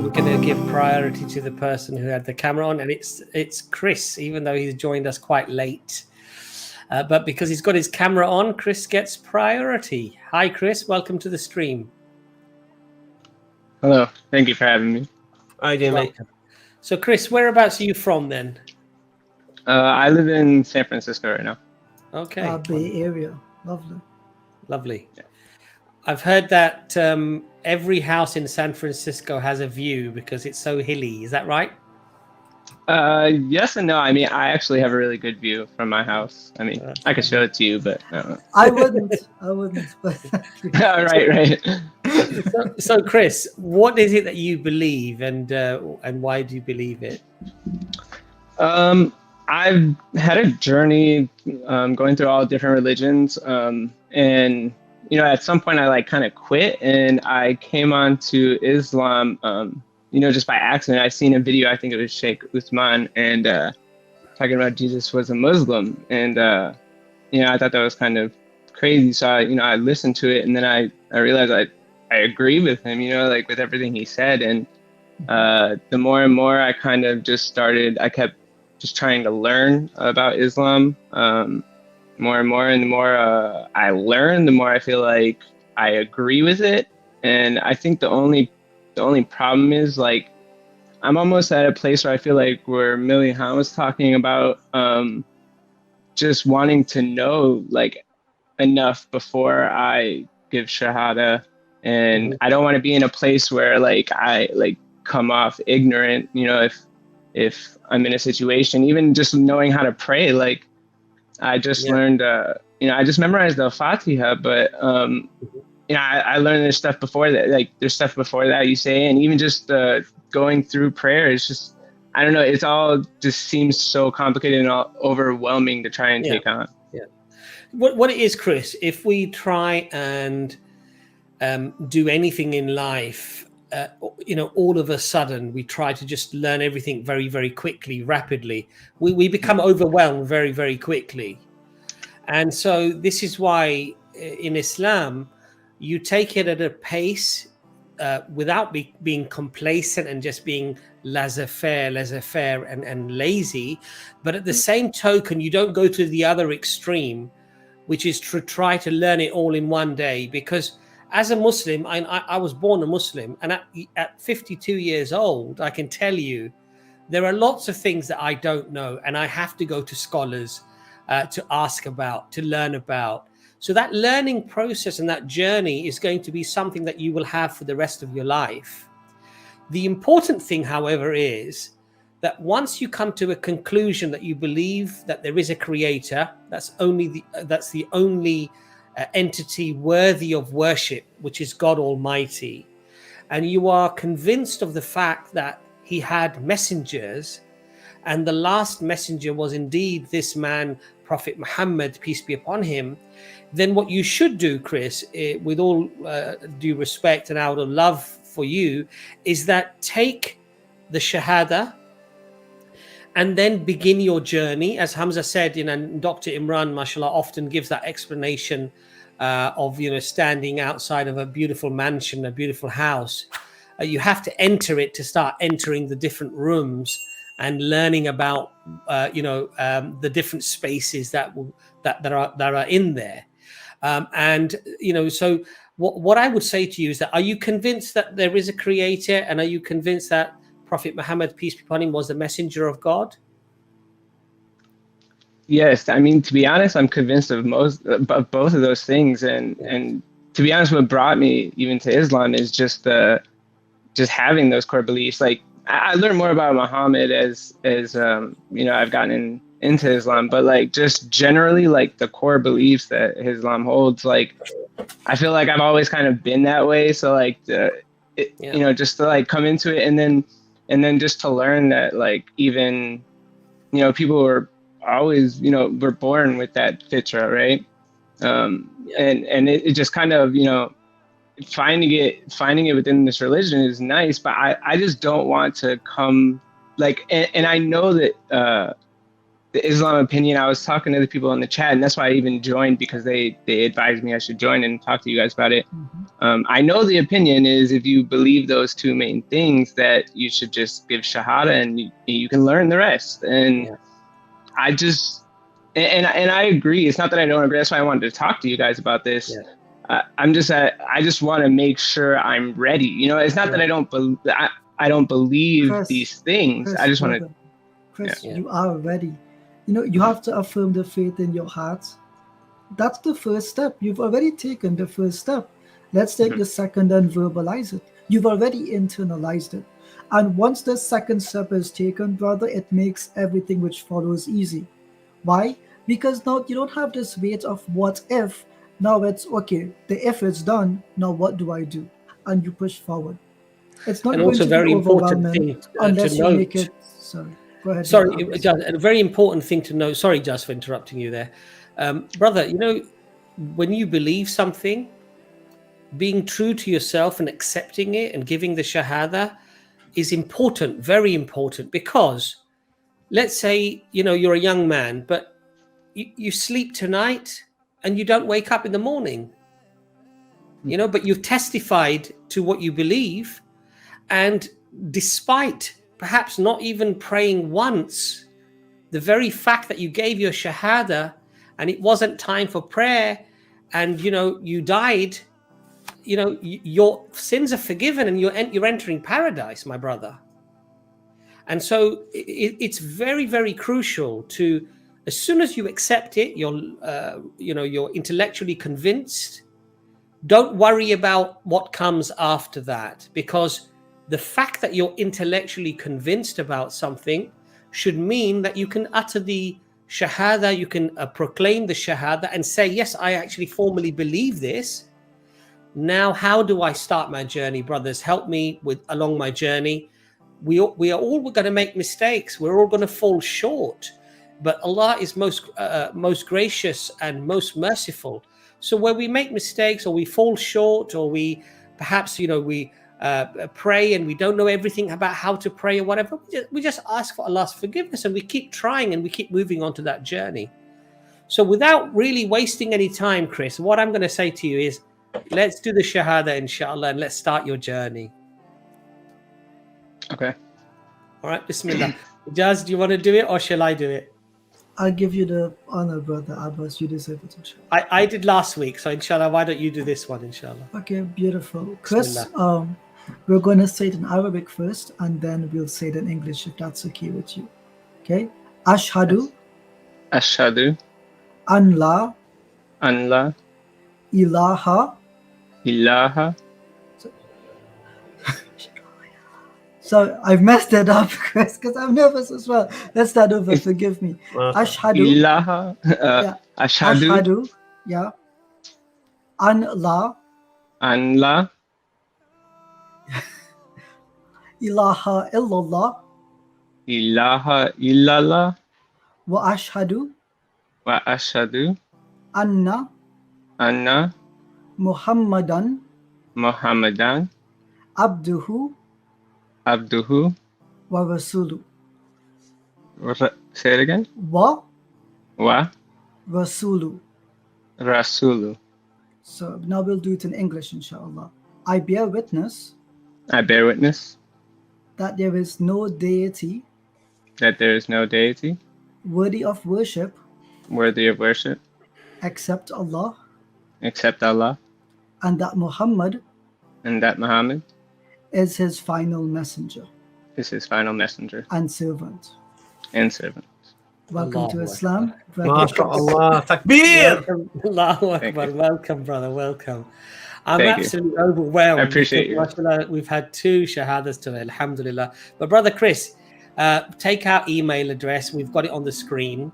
we're going to give priority to the person who had the camera on, and it's Chris, even though he's joined us quite late. But because he's got his camera on, Chris gets priority. Hi, Chris. Welcome to the stream. Hello. Thank you for having me. How you doing, mate? So, Chris, whereabouts are you from then? I live in San Francisco right now. Okay. Bay Area. Lovely. Lovely. Yeah. I've heard that every house in San Francisco has a view because it's so hilly. Is that right? Yes and no. I mean, I actually have a really good view from my house. I mean, I could show it to you, but I wouldn't. But right. So, Chris, what is it that you believe, and why do you believe it? I've had a journey going through all different religions, and at some point I kind of quit, and I came on to Islam. Just by accident. I seen a video, I think it was Sheikh Usman, and talking about Jesus was a Muslim. And, I thought that was kind of crazy. So, I listened to it, and then I realized I agree with him, with everything he said. And the more and more I kind of I kept just trying to learn about Islam more and more. And the more I learn, the more I feel like I agree with it. And I think the only problem is I'm almost at a place where I feel like where Milihan was talking about just wanting to know enough before I give Shahada, and I don't want to be in a place where I come off ignorant. If I'm in a situation, even just knowing how to pray, I just learned. I just memorized the Fatiha, but I learned there's stuff before that, there's stuff before that you say, and even just going through prayer, it's just, I don't know, it's all just seems so complicated and all overwhelming to try and take on. Yeah. What it is, Chris, if we try and do anything in life, all of a sudden we try to just learn everything very, very quickly, rapidly, we become overwhelmed very, very quickly. And so this is why in Islam, you take it at a pace without being complacent and just being laissez-faire and lazy. But at the same token, you don't go to the other extreme, which is to try to learn it all in one day. Because as a Muslim, I was born a Muslim. And at 52 years old, I can tell you, there are lots of things that I don't know. And I have to go to scholars to ask about, to learn about. So that learning process and that journey is going to be something that you will have for the rest of your life. The important thing, however, is that once you come to a conclusion that you believe that there is a creator, that's the only entity worthy of worship, which is God Almighty, and you are convinced of the fact that he had messengers, and the last messenger was indeed this man, Prophet Muhammad, peace be upon him, then what you should do, Chris, with all due respect and out of love for you, is that take the Shahada and then begin your journey. As Hamza said, Dr. Imran, mashallah, often gives that explanation of, standing outside of a beautiful mansion, a beautiful house. You have to enter it to start entering the different rooms and learning about, the different spaces that are in there. So what I would say to you is that, are you convinced that there is a creator, and are you convinced that Prophet Muhammad, peace be upon him, was the messenger of God? Yes, I mean, to be honest, I'm convinced of both of those things, and to be honest, what brought me even to Islam is just having those core beliefs. I learned more about Muhammad as I've gotten into Islam, but just generally the core beliefs that Islam holds, I feel like I've always kind of been that way. So just to come into it, and then just to learn that even people were always we're born with that fitra, right? And it just kind of finding it within this religion is nice, but I just don't want to come and I know that Islam opinion. I was talking to the people in the chat, and that's why I even joined, because they advised me I should join and talk to you guys about it. I know the opinion is, if you believe those two main things, that you should just give Shahada and you can learn the rest. And I just, and I agree. It's not that I don't agree. That's why I wanted to talk to you guys about this. I just want to make sure I'm ready. You know, it's not that I don't believe Chris, these things. Chris, I just want to. Chris, you are ready. You know, you have to affirm the faith in your heart. That's the first step. You've already taken the first step. Let's take the second and verbalize it. You've already internalized it. And once the second step is taken, brother, it makes everything which follows easy. Why? Because now you don't have this weight of what if. Now it's, okay, the if is done, now what do I do? And you push forward. It's not And going also to very be important overwhelming thing unless to you note. make it... Sorry, go ahead. Sorry, a very important thing to know. Sorry, just for interrupting you there. Brother, you know, when you believe something, being true to yourself and accepting it and giving the Shahada is important, very important, because let's say, you know, you're a young man, but you sleep tonight and you don't wake up in the morning, you know, but you've testified to what you believe. And despite perhaps not even praying once, the very fact that you gave your Shahada and it wasn't time for prayer and, you know, you died, you know, your sins are forgiven and you're entering paradise, my brother. And so it's very, very crucial to, as soon as you accept it, you're intellectually convinced. Don't worry about what comes after that, because the fact that you're intellectually convinced about something should mean that you can utter the Shahada, you can proclaim the Shahada and say, yes, I actually formally believe this. Now, how do I start my journey? Brothers, help me along my journey. We are all going to make mistakes. We're all going to fall short. But Allah is most gracious and most merciful. So where we make mistakes or we fall short, or we perhaps, you know, we pray and we don't know everything about how to pray or whatever, we just ask for Allah's forgiveness and we keep trying and we keep moving on to that journey. So without really wasting any time, Chris, what I'm going to say to you is, let's do the Shahada, inshallah, and let's start your journey. Okay. All right, Bismillah. Jaz, do you want to do it or shall I do it? I'll give you the honor, brother Abbas. You deserve it, inshallah. I did last week, so inshallah, why don't you do this one, inshallah? Okay, beautiful. Chris, Bismillah. we're going to say it in Arabic first, and then we'll say it in English, if that's okay with you. Okay? Ashhadu. Ashhadu. An la. An la. Ilaha. Ilaha. So I've messed it up, Chris, because I'm nervous as well. Let's start over. Forgive me. Ashhadu. Ilaha. Ashhadu. Ashhadu. Yeah. An la. An la. Ilaha illallah. Ilaha illallah. Wa ashhadu. Wa ashhadu. Anna. Anna. Muhammadan. Muhammadan. Abduhu. Abduhu. Wa rasulu. Say it again. Wa Wa rasulu. Rasulu. So now we'll do it in English, inshallah. I bear witness. I bear witness. That there is no deity. That there is no deity. Worthy of worship. Worthy of worship. Except Allah. Except Allah. And that Muhammad. And that Muhammad. Is his final messenger. Is his final messenger. And servant. And servant. Welcome Allahu to Islam. MashaAllah. Takbir. Allahu Akbar. Welcome, brother. Welcome. I'm Thank absolutely overwhelmed. I appreciate you. Mashallah, we've had 2 shahadas today, alhamdulillah. But brother Chris, take our email address. We've got it on the screen.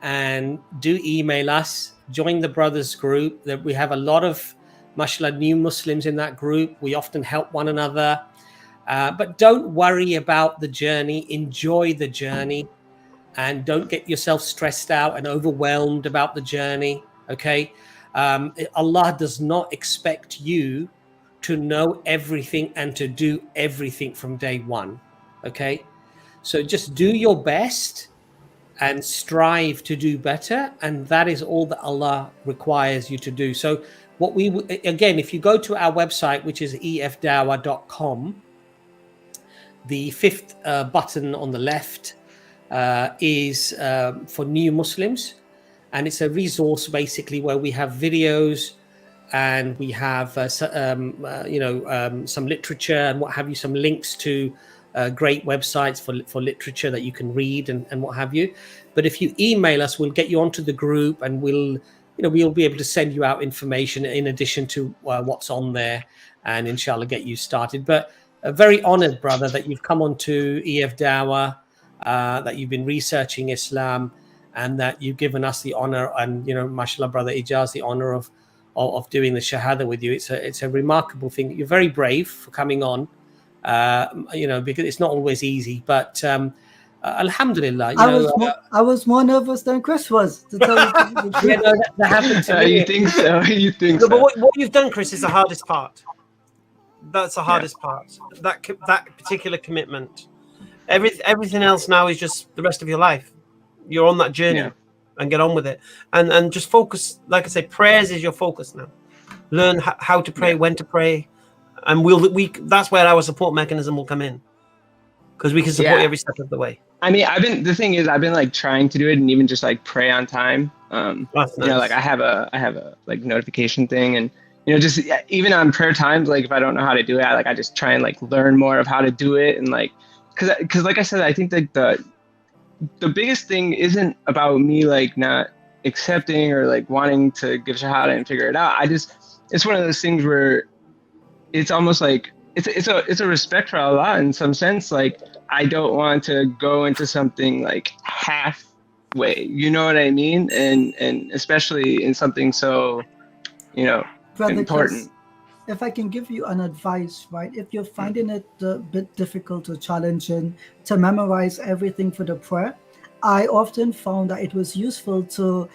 And do email us. Join the brothers group. We have a lot of, mashallah, new Muslims in that group. We often help one another. But don't worry about the journey. Enjoy the journey. And don't get yourself stressed out and overwhelmed about the journey. Okay? Allah does not expect you to know everything and to do everything from day one. Okay? So just do your best and strive to do better, and that is all that Allah requires you to do. So what we again, if you go to our website, which is EFDawah.com, the fifth button on the left is for new Muslims, and it's a resource basically where we have videos and we have some literature and what have you, some links to great websites for literature that you can read and what have you. But if you email us, we'll get you onto the group, and we'll be able to send you out information in addition to what's on there, and inshallah get you started. But very honored, brother, that you've come on to EFDawah, that you've been researching Islam, and that you've given us the honor, and mashallah, brother Ijaz, the honor of doing the Shahada with you. It's a remarkable thing. You're very brave for coming on, because it's not always easy, but alhamdulillah. I was more nervous than Chris was, to tell you the truth. That happened to me. You think so? You think so? But what you've done, Chris, is the hardest part. That's the hardest part. That particular commitment. Everything else now is just the rest of your life. You're on that journey, and get on with it, and just focus. Like I say, prayers is your focus now. Learn how to pray, when to pray, and that's where our support mechanism will come in, because we can support you every step of the way. I mean, I've been like trying to do it, and even just like pray on time. That's nice. Like I have a like notification thing, and just even on prayer times, like if I don't know how to do it, I just try and like learn more of how to do it, and like because like I said, I think like the biggest thing isn't about me like not accepting or like wanting to give Shahada and figure it out. It's one of those things where it's almost like it's a respect for Allah in some sense. Like I don't want to go into something like halfway, you know what I mean? And especially in something so, Brother important. Chris, if I can give you an advice, right? If you're finding it a bit difficult or challenging to memorize everything for the prayer, I often found that it was useful to,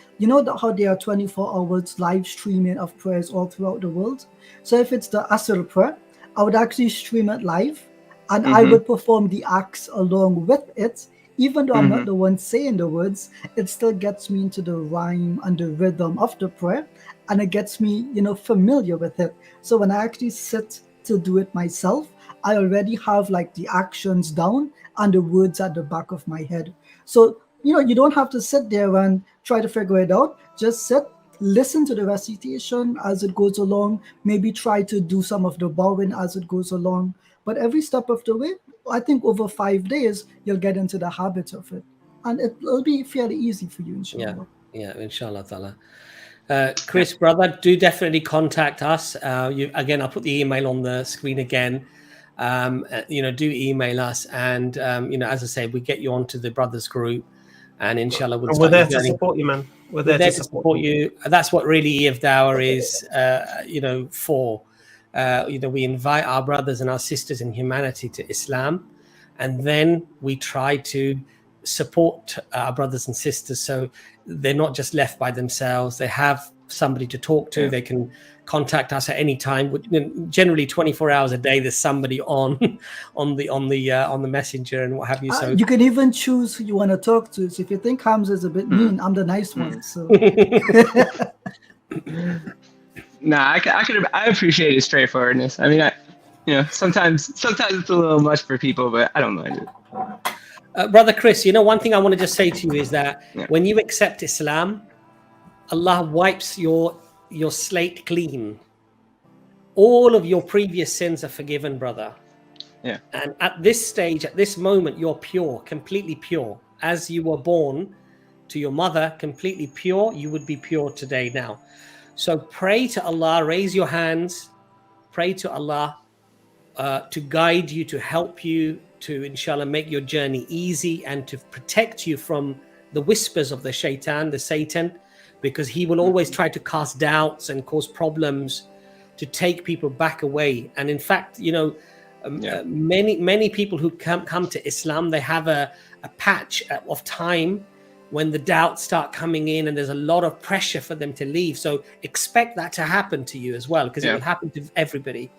how there are 24 hours live streaming of prayers all throughout the world. So if it's the Asr prayer, I would actually stream it live, and I would perform the acts along with it. Even though I'm not the one saying the words, it still gets me into the rhyme and the rhythm of the prayer, and it gets me, familiar with it. So when I actually sit to do it myself, I already have like the actions down and the words at the back of my head. So, you don't have to sit there and try to figure it out. Just sit, listen to the recitation as it goes along, maybe try to do some of the bowing as it goes along. But every step of the way, I think over 5 days, you'll get into the habit of it. And it'll be fairly easy for you, inshallah. Yeah, inshallah ta'ala. Chris, brother, do definitely contact us. Again, I'll put the email on the screen again. Do email us, and as I say, we get you onto the brothers group, and inshallah we're there to support you, man. We're there to support you. That's what really EFDawah is, for. We invite our brothers and our sisters in humanity to Islam, and then we try to support our brothers and sisters so they're not just left by themselves. They have somebody to talk to. They can contact us at any time. Generally 24 hours a day there's somebody on the messenger and what have you. So you can even choose who you want to talk to. So if you think Hamza is a bit mean, I'm the nice one. So I appreciate his straightforwardness. I mean, sometimes it's a little much for people, but I don't mind it. Brother Chris, one thing I want to just say to you is that when you accept Islam, Allah wipes your slate clean. All of your previous sins are forgiven, brother. Yeah. And at this stage, at this moment, you're pure, completely pure. As you were born to your mother, completely pure, you would be pure today now. So pray to Allah, raise your hands, pray to Allah to guide you, to help you, to inshallah make your journey easy, and to protect you from the whispers of the shaitan, the Satan, because he will always try to cast doubts and cause problems to take people back away. And in fact, many people who come to Islam, they have a patch of time when the doubts start coming in and there's a lot of pressure for them to leave. So expect that to happen to you as well, because it will happen to everybody.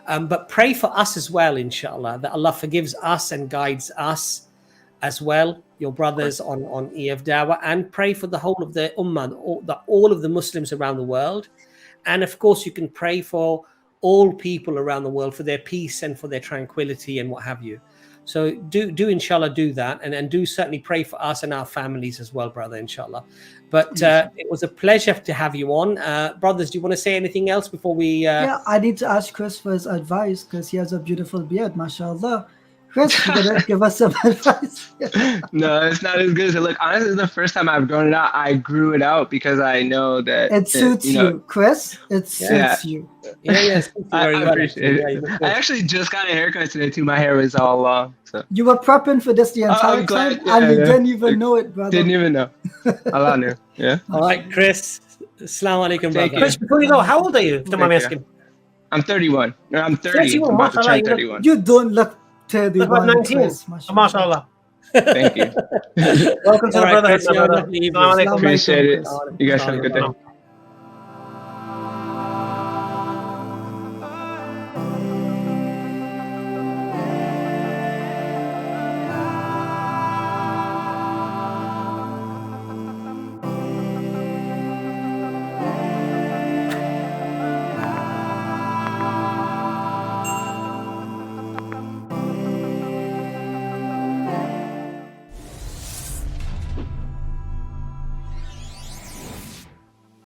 But pray for us as well, inshallah, that Allah forgives us and guides us as well. your brothers on EFDawah, and pray for the whole of the ummah, all of the Muslims around the world. And of course, you can pray for all people around the world for their peace and for their tranquility and what have you. So do inshallah do that, and do certainly pray for us and our families as well, brother, inshallah. But it was a pleasure to have you on. Brothers, do you want to say anything else before we Yeah, I need to ask Chris for his advice because he has a beautiful beard, mashallah. Chris, you gonna give us some advice? No, it's not as good as it looks. Honestly, it's the first time I've grown it out. I grew it out because I know that it suits you, Chris. It suits you. Yes, I appreciate it. I actually just got a haircut today too. My hair was all long. So you were prepping for this the entire time, and you didn't even know it, brother. Didn't even know. Allah knew. Yeah. All right, Chris. Assalamu alaikum, brother. Chris, before you go, how old are you? Don't mind me asking. I'm 31. No, I'm 30. 31, I'm about to turn mashallah, 31. You don't look 31. About 19. Chris, Mashallah. Thank you. Welcome to the All right, brotherhood, Chris, my you have a brother. lovely evening. Assalamu alaikum. Appreciate it. You guys have a good day.